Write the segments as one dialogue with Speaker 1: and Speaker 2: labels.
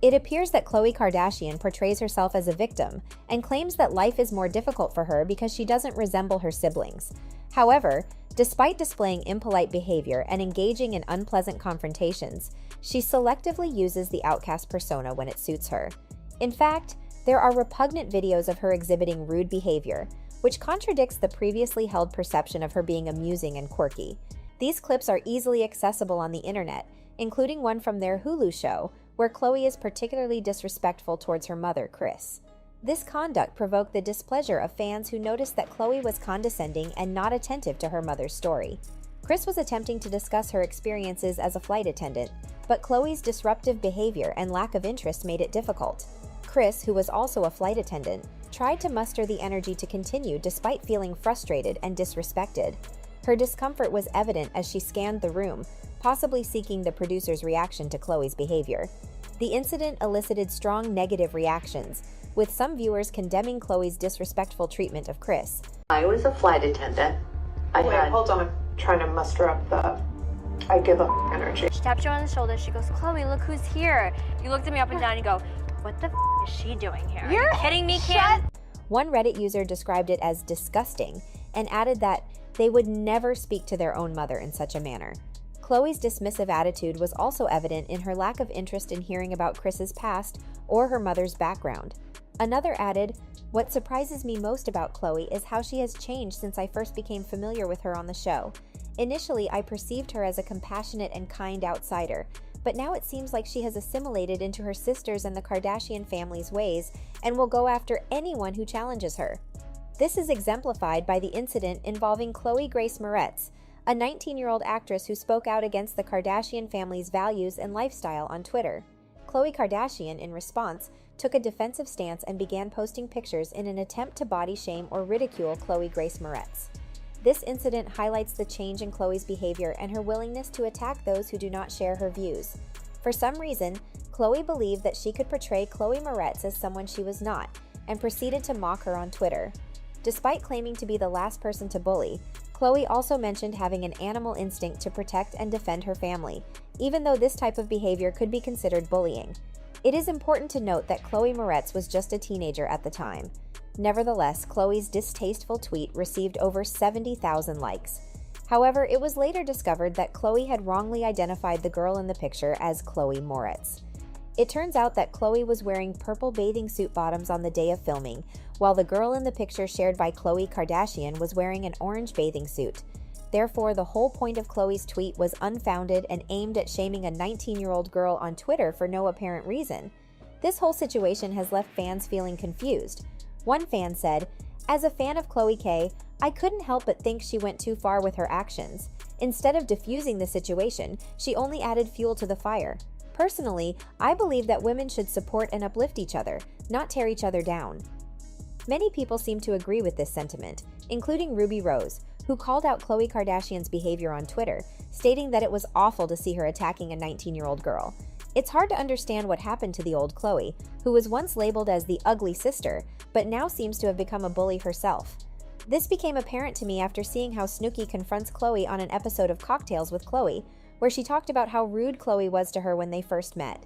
Speaker 1: It appears that Khloe Kardashian portrays herself as a victim and claims that life is more difficult for her because she doesn't resemble her siblings. However, despite displaying impolite behavior and engaging in unpleasant confrontations, she selectively uses the outcast persona when it suits her. In fact, there are repugnant videos of her exhibiting rude behavior, which contradicts the previously held perception of her being amusing and quirky. These clips are easily accessible on the internet, including one from their Hulu show, where Khloe is particularly disrespectful towards her mother, Kris. This conduct provoked the displeasure of fans who noticed that Khloe was condescending and not attentive to her mother's story. Kris was attempting to discuss her experiences as a flight attendant, but Khloe's disruptive behavior and lack of interest made it difficult. Kris, who was also a flight attendant, tried to muster the energy to continue despite feeling frustrated and disrespected. Her discomfort was evident as she scanned the room, possibly seeking the producer's reaction to Khloe's behavior. The incident elicited strong negative reactions, with some viewers condemning Khloe's disrespectful treatment of Kris.
Speaker 2: I was a flight attendant.
Speaker 3: Hold on. I'm trying to muster up the I give a energy.
Speaker 4: She tapped you on the shoulder. She goes, "Khloe, look who's here." You looked at me up and down and you go, "What the is she doing here?
Speaker 5: You're
Speaker 4: Are you kidding me, Kim?"
Speaker 1: One Reddit user described it as disgusting and added that they would never speak to their own mother in such a manner. Khloe's dismissive attitude was also evident in her lack of interest in hearing about Kris's past or her mother's background. Another added, "What surprises me most about Khloe is how she has changed since I first became familiar with her on the show. Initially, I perceived her as a compassionate and kind outsider, but now it seems like she has assimilated into her sisters and the Kardashian family's ways and will go after anyone who challenges her." This is exemplified by the incident involving Chloe Grace Moretz, a 19-year-old actress who spoke out against the Kardashian family's values and lifestyle on Twitter. Khloe Kardashian, in response, took a defensive stance and began posting pictures in an attempt to body shame or ridicule Chloe Grace Moretz. This incident highlights the change in Khloe's behavior and her willingness to attack those who do not share her views. For some reason, Khloe believed that she could portray Chloe Moretz as someone she was not, and proceeded to mock her on Twitter. Despite claiming to be the last person to bully, Khloe also mentioned having an animal instinct to protect and defend her family, even though this type of behavior could be considered bullying. It is important to note that Chloe Moretz was just a teenager at the time. Nevertheless, Khloe's distasteful tweet received over 70,000 likes. However, it was later discovered that Khloe had wrongly identified the girl in the picture as Chloe Moretz. It turns out that Khloe was wearing purple bathing suit bottoms on the day of filming, while the girl in the picture shared by Khloe Kardashian was wearing an orange bathing suit. Therefore, the whole point of Khloe's tweet was unfounded and aimed at shaming a 19-year-old girl on Twitter for no apparent reason. This whole situation has left fans feeling confused. One fan said, "As a fan of Khloe K, I couldn't help but think she went too far with her actions. Instead of diffusing the situation, she only added fuel to the fire. Personally, I believe that women should support and uplift each other, not tear each other down." Many people seem to agree with this sentiment, including Ruby Rose, who called out Khloe Kardashian's behavior on Twitter, stating that it was awful to see her attacking a 19-year-old girl. It's hard to understand what happened to the old Khloe, who was once labeled as the ugly sister, but now seems to have become a bully herself. This became apparent to me after seeing how Snooki confronts Khloe on an episode of Cocktails with Khloe, where she talked about how rude Khloe was to her when they first met.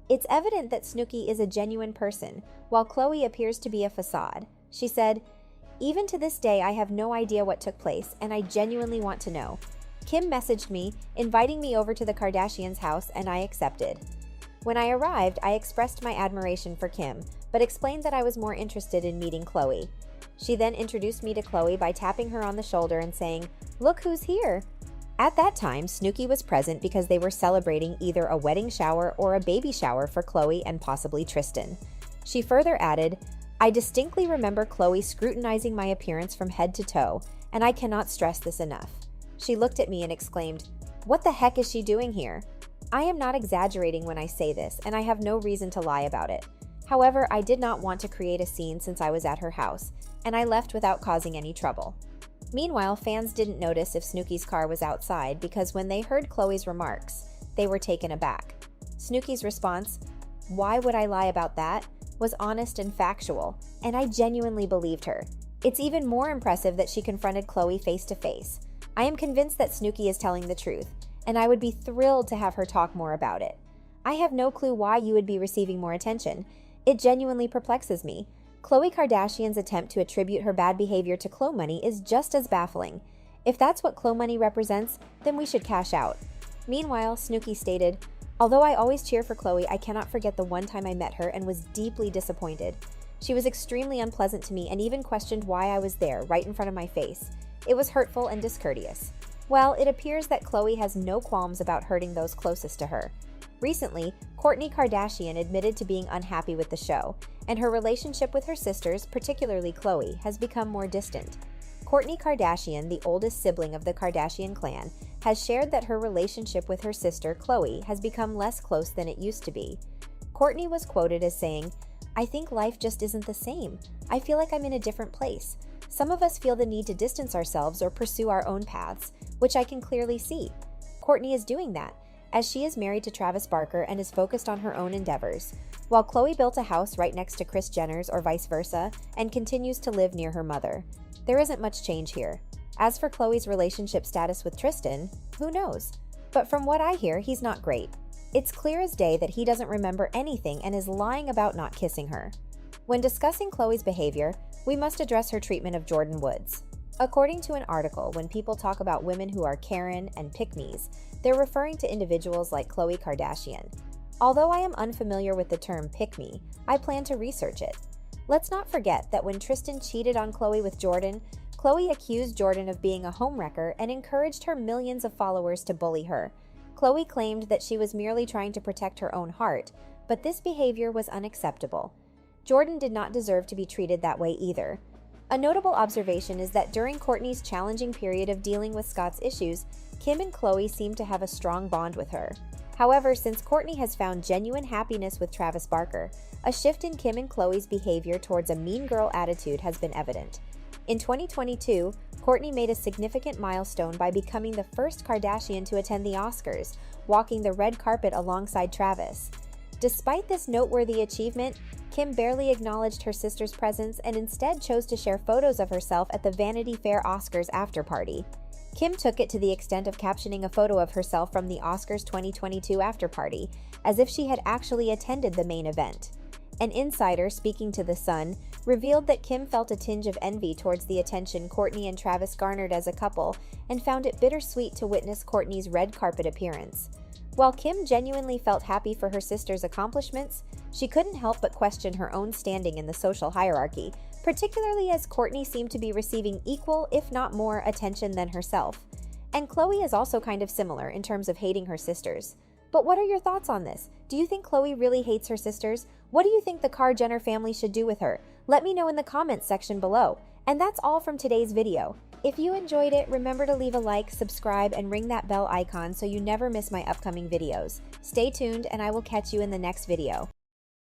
Speaker 1: It's evident that Snooki is a genuine person, while Khloe appears to be a facade. She said, "Even to this day, I have no idea what took place, and I genuinely want to know. Kim messaged me, inviting me over to the Kardashians' house, and I accepted. When I arrived, I expressed my admiration for Kim, but explained that I was more interested in meeting Khloe. She then introduced me to Khloe by tapping her on the shoulder and saying, 'Look who's here.' At that time, Snooki was present because they were celebrating either a wedding shower or a baby shower for Khloe and possibly Tristan." She further added, "I distinctly remember Khloe scrutinizing my appearance from head to toe, and I cannot stress this enough." She looked at me and exclaimed, "What the heck is she doing here?" I am not exaggerating when I say this, and I have no reason to lie about it. However, I did not want to create a scene since I was at her house, and I left without causing any trouble. Meanwhile, fans didn't notice if Snooki's car was outside because when they heard Khloe's remarks, they were taken aback. Snooki's response, "Why would I lie about that?" was honest and factual, and I genuinely believed her. It's even more impressive that she confronted Khloe face to face. I am convinced that Snooki is telling the truth, and I would be thrilled to have her talk more about it. I have no clue why you would be receiving more attention. It genuinely perplexes me. Khloe Kardashian's attempt to attribute her bad behavior to Khloe money is just as baffling. If that's what Khloe money represents, then we should cash out. Meanwhile, Snooki stated, "Although I always cheer for Khloe, I cannot forget the one time I met her and was deeply disappointed. She was extremely unpleasant to me and even questioned why I was there, right in front of my face. It was hurtful and discourteous." Well, it appears that Khloe has no qualms about hurting those closest to her. Recently, Kourtney Kardashian admitted to being unhappy with the show, and her relationship with her sisters, particularly Khloe, has become more distant. Kourtney Kardashian, the oldest sibling of the Kardashian clan, has shared that her relationship with her sister, Khloe, has become less close than it used to be. Kourtney was quoted as saying, "I think life just isn't the same. I feel like I'm in a different place. Some of us feel the need to distance ourselves or pursue our own paths, which I can clearly see. Kourtney is doing that, as she is married to Travis Barker and is focused on her own endeavors, while Khloe built a house right next to Kris Jenner's or vice versa and continues to live near her mother. There isn't much change here. As for Khloe's relationship status with Tristan, who knows? But from what I hear, he's not great. It's clear as day that he doesn't remember anything and is lying about not kissing her." When discussing Khloe's behavior, we must address her treatment of Jordyn Woods. According to an article, when people talk about women who are Karen and pick-me's, they're referring to individuals like Khloe Kardashian. Although I am unfamiliar with the term pick-me, I plan to research it. Let's not forget that when Tristan cheated on Khloe with Jordyn, Khloe accused Jordyn of being a homewrecker and encouraged her millions of followers to bully her. Khloe claimed that she was merely trying to protect her own heart, but this behavior was unacceptable. Jordyn did not deserve to be treated that way either. A notable observation is that during Kourtney's challenging period of dealing with Scott's issues, Kim and Khloe seemed to have a strong bond with her. However, since Kourtney has found genuine happiness with Travis Barker, a shift in Kim and Khloe's behavior towards a mean girl attitude has been evident. In 2022, Kourtney made a significant milestone by becoming the first Kardashian to attend the Oscars, walking the red carpet alongside Travis. Despite this noteworthy achievement, Kim barely acknowledged her sister's presence and instead chose to share photos of herself at the Vanity Fair Oscars after-party. Kim took it to the extent of captioning a photo of herself from the Oscars 2022 after-party, as if she had actually attended the main event. An insider, speaking to The Sun, revealed that Kim felt a tinge of envy towards the attention Courtney and Travis garnered as a couple and found it bittersweet to witness Courtney's red carpet appearance. While Kim genuinely felt happy for her sister's accomplishments, she couldn't help but question her own standing in the social hierarchy, particularly as Kourtney seemed to be receiving equal, if not more, attention than herself. And Khloe is also kind of similar in terms of hating her sisters. But what are your thoughts on this? Do you think Khloe really hates her sisters? What do you think the Kar-Jenner family should do with her? Let me know in the comments section below. And that's all from today's video. If you enjoyed it, remember to leave a like, subscribe, and ring that bell icon so you never miss my upcoming videos. Stay tuned, and I will catch you in the next video.